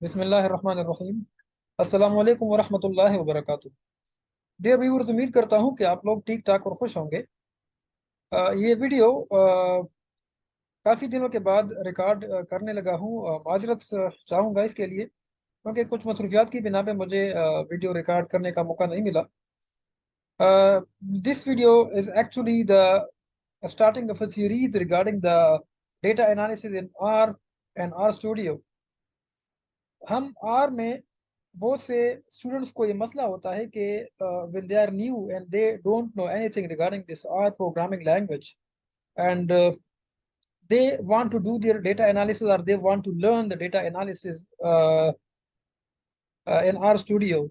बिस्मिल्लाहिर्रहमानिर्रहीम। अस्सलामु अलैकुम वरहमतुल्लाहि वबरकातुहू। डियर व्यूअर्स, उम्मीद करता हूँ कि आप लोग ठीक ठाक और खुश होंगे। ये वीडियो काफ़ी दिनों के बाद रिकॉर्ड करने लगा हूँ। माजरत चाहूँगा इसके लिए, क्योंकि कुछ मसरूफियात की बिना पे मुझे वीडियो रिकॉर्ड करने का मौका नहीं मिला। This video is actually the starting of a series regarding the data analysis in R and R Studio। हम आर में बहुत से स्टूडेंट्स को ये मसला होता है कि when they are new and they don't know anything regarding this R programming language, and they want to do their data analysis, or they want to learn the data analysis in R Studio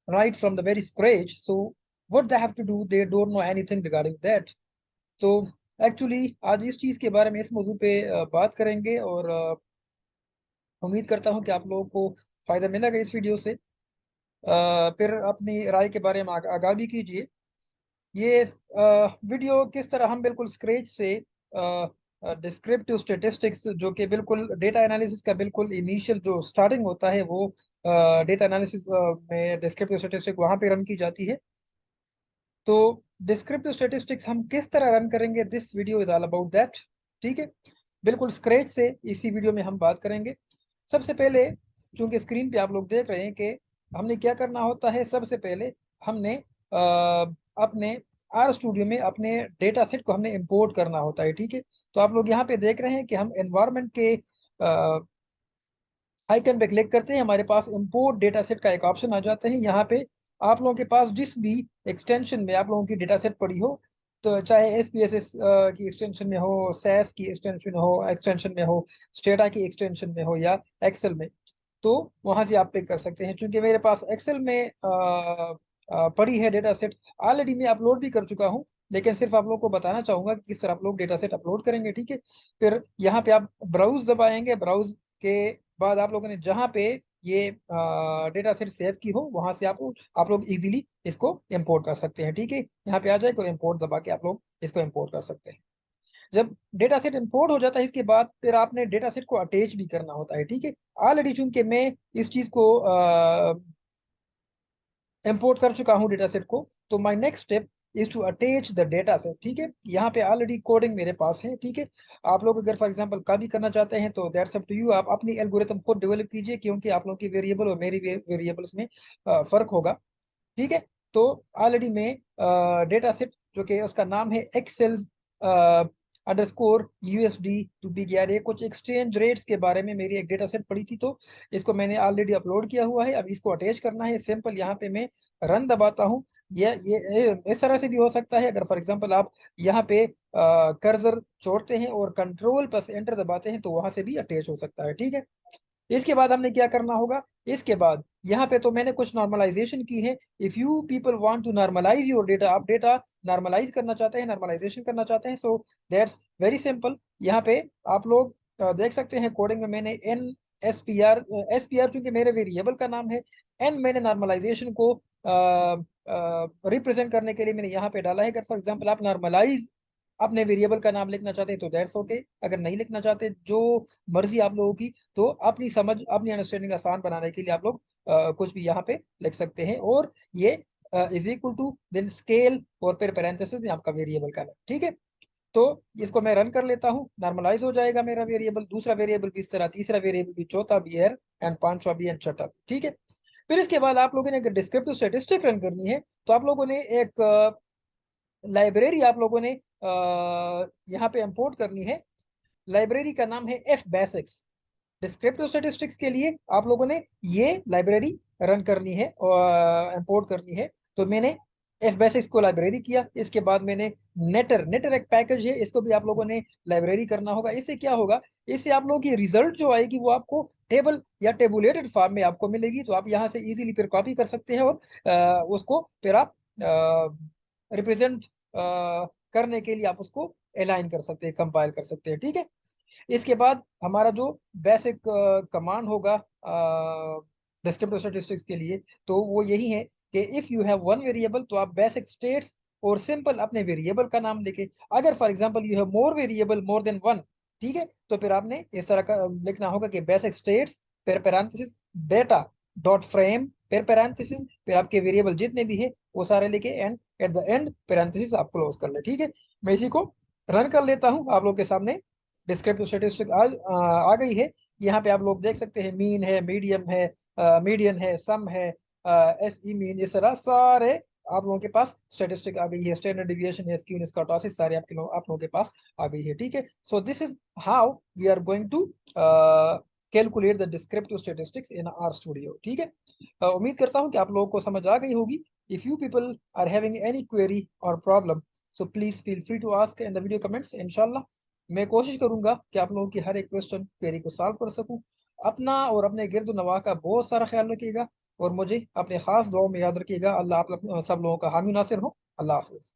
right from the very scratch. So what they have to do, they don't know anything regarding that. तो actually आज इस चीज़ के बारे में, इस मौजू पे बात करेंगे, और उम्मीद करता हूँ कि आप लोगों को फ़ायदा मिलेगा इस वीडियो से। फिर अपनी राय के बारे में आगाह भी कीजिए। ये वीडियो किस तरह हम बिल्कुल स्क्रैच से डिस्क्रिप्टिव स्टेटिस्टिक्स, जो कि बिल्कुल डेटा एनालिसिस का बिल्कुल इनिशियल जो स्टार्टिंग होता है, वो डेटा एनालिसिस में डिस्क्रिप्टिव स्टेटिस्टिक्स वहाँ पे रन की जाती है। तो डिस्क्रिप्टिव स्टेटिस्टिक्स हम किस तरह रन करेंगे, this video is all about that. ठीक है, बिल्कुल स्क्रैच से इसी वीडियो में हम बात करेंगे। सबसे पहले, चूंकि स्क्रीन पे आप लोग देख रहे हैं कि हमने क्या करना होता है। सबसे पहले हमने अपने आर स्टूडियो में अपने डेटा सेट को हमने इंपोर्ट करना होता है। ठीक है, तो आप लोग यहाँ पे देख रहे हैं कि हम एनवायरनमेंट के आइकन पे क्लिक करते हैं, हमारे पास इंपोर्ट डेटा सेट का एक ऑप्शन आ जाता है। यहाँ पे आप लोगों के पास जिस भी एक्सटेंशन में आप लोगों की डेटा सेट पड़ी हो, तो चाहे SPSS की एक्सटेंशन में हो, सैस की एक्सटेंशन में हो, स्टेटा की एक्सटेंशन में हो, या एक्सेल में, तो वहां से आप पिक कर सकते हैं। चूंकि मेरे पास एक्सेल में पड़ी है डेटा सेट, ऑलरेडी मैं अपलोड भी कर चुका हूँ, लेकिन सिर्फ आप लोग को बताना चाहूंगा कि किस तरह आप लोग डेटा सेट अपलोड करेंगे। ठीक है, फिर यहाँ पे आप ब्राउज दबाएंगे। ब्राउज के बाद आप लोगों ने जहाँ पे ये डेटा सेट सेव की हो, वहां से आप लोग इजीली इसको इंपोर्ट कर सकते हैं। ठीक है, यहाँ पे आ जाएगा और इंपोर्ट दबा के आप लोग इसको इंपोर्ट कर सकते हैं। जब डेटा सेट इंपोर्ट हो जाता है, इसके बाद फिर आपने डेटा सेट को अटैच भी करना होता है। ठीक है, ऑलरेडी चूंकि मैं इस चीज को इंपोर्ट कर चुका हूँ डेटा सेट को, तो my next step is to attach the data set. ठीक है, यहाँ पे ऑलरेडी कोडिंग मेरे पास है। ठीक है, आप लोग अगर फॉर एग्जांपल कॉपी करना चाहते हैं तो दैट्स अप टू यू, आप अपनी एल्गोरिथम खुद डेवलप कीजिए, क्योंकि आप लोग की वेरिएबल और मेरी वेरिएबल्स में फर्क होगा। ठीक है, तो ऑलरेडी में डेटा सेट, जो कि उसका नाम है एक्सेल _USD टू बी गया, कुछ एक्सचेंज रेट्स के बारे में मेरी एक डेटा सेट पड़ी थी, तो इसको मैंने ऑलरेडी अपलोड किया हुआ है। अब इसको अटैच करना है, सिंपल यहाँ पे मैं रन दबाता हूँ। ये इस तरह से भी हो सकता है, अगर फॉर एग्जांपल आप यहाँ पे कर्सर छोड़ते हैं और कंट्रोल प्लस एंटर दबाते हैं, तो वहां से भी अटैच हो सकता है। ठीक है, इसके बाद हमने क्या करना होगा, इसके बाद यहाँ पे तो मैंने कुछ नॉर्मलाइजेशन की है। If you people want to normalize your data, आप डेटा नॉर्मलाइज करना चाहते हैं, नॉर्मलाइजेशन करना चाहते हैं, सो दैट्स वेरी सिंपल। यहाँ पे आप लोग देख सकते हैं कोडिंग में मैंने एस पी आर चूंकि मेरे वेरिएबल का नाम है, एन मैंने नॉर्मलाइजेशन को रिप्रेजेंट करने के लिए मैंने यहाँ पे डाला है। अगर फॉर एग्जाम्पल आप नॉर्मलाइज अपने वेरिएबल का नाम लिखना चाहते हैं तो दैट्स ओके। अगर नहीं लिखना चाहते, जो मर्जी आप लोगों की, तो अपनी समझ, अपनी अंडरस्टैंडिंग आसान बनाने के लिए आप लोग कुछ भी यहाँ पे लिख सकते हैं, और ये is equal to then scale, और फिर पैरेंथेसिस में आपका वेरिएबल का नाम। ठीक है, तो इसको मैं रन कर लेता हूँ, नॉर्मलाइज हो जाएगा मेरा वेरिएबल, दूसरा वेरिएबल भी इस तरह, तीसरा वेरिएबल भी, चौथा भी है, एंड पांचवा भी, एंड छठा भी। ठीक है, फिर इसके बाद आप लोगों ने अगर डिस्क्रिप्टिव स्टैटिस्टिक रन करनी है, तो आप लोगों ने एक लाइब्रेरी आप लोगों ने यहाँ पे इंपोर्ट करनी है। लाइब्रेरी का नाम है एफ बेसिक्स। डिस्क्रिप्टिव स्टैटिस्टिक्स के लिए आप लोगों ने ये लाइब्रेरी रन करनी है और इंपोर्ट करनी है। तो मैंने एफ बेसिक्स को लाइब्रेरी किया। इसके बाद मैंने नेटर नेटर एक पैकेज है, इसको भी आप लोगों ने लाइब्रेरी करना होगा। इससे क्या होगा, इससे आप लोगों की रिजल्ट जो आएगी वो आपको टेबल या टेबुलेटेड फॉर्म में आपको मिलेगी, तो आप यहाँ से इजीली फिर कॉपी कर सकते हैं, और उसको फिर आप रिप्रेजेंट करने के लिए आप उसको अलाइन कर सकते हैं, कंपाइल कर सकते हैं। ठीक है, इसके बाद हमारा जो बेसिक कमांड होगा डिस्क्रिप्टिव स्टैटिस्टिक्स के लिए, तो वो यही है कि if you have one variable, तो आप बेसिक स्टेट्स और सिंपल अपने वेरिएबल का नाम लिखे। अगर for example you have more variable more than one, ठीक है, तो फिर आपने इस तरह का लिखना होगा कि बेसिक स्टेट्स फिर पैरेंथेसिस डेटा डॉट फ्रेम, फिर पैरेंथेसिस, फिर आपके वेरिएबल जितने भी है वो सारे लिखे, and at the end parenthesis आप क्लोज कर ले। ठीक है, मैं इसी को रन कर लेता हूँ आप लोग के सामने। डिस्क्रिप्टिव स्टेटिस्टिक आ गई है। यहाँ पे आप लोग देख सकते हैं मीन है, मीडियम है, मीडियन है, सम है, एस ई मीन, इस तरह सारे आप लोगों के पास स्टेटिस्टिक आ गई है। स्टैंडर्ड डिविएशन है, स्क्यूनेस, कर्टोसिस, सारे आप लोगों के पास आ गई है। ठीक है, so this is how we are going to calculate the descriptive statistics in R Studio. ठीक है, उम्मीद करता हूँ कि आप लोगों को समझ आ गई होगी। If you people are having any query और problem, so please feel free to ask in the video comments. इंशाल्लाह मैं कोशिश करूंगा कि आप लोगों की हर एक क्वेश्चन क्वेरी को सॉल्व कर सकूं। अपना और अपने गिरद नवाह का बहुत सारा ख्याल रखिएगा और मुझे अपने खास दुआओं में याद रखिएगा। अल्लाह आप सब लोगों का हामी नासिर हो। अल्लाह हाफिज।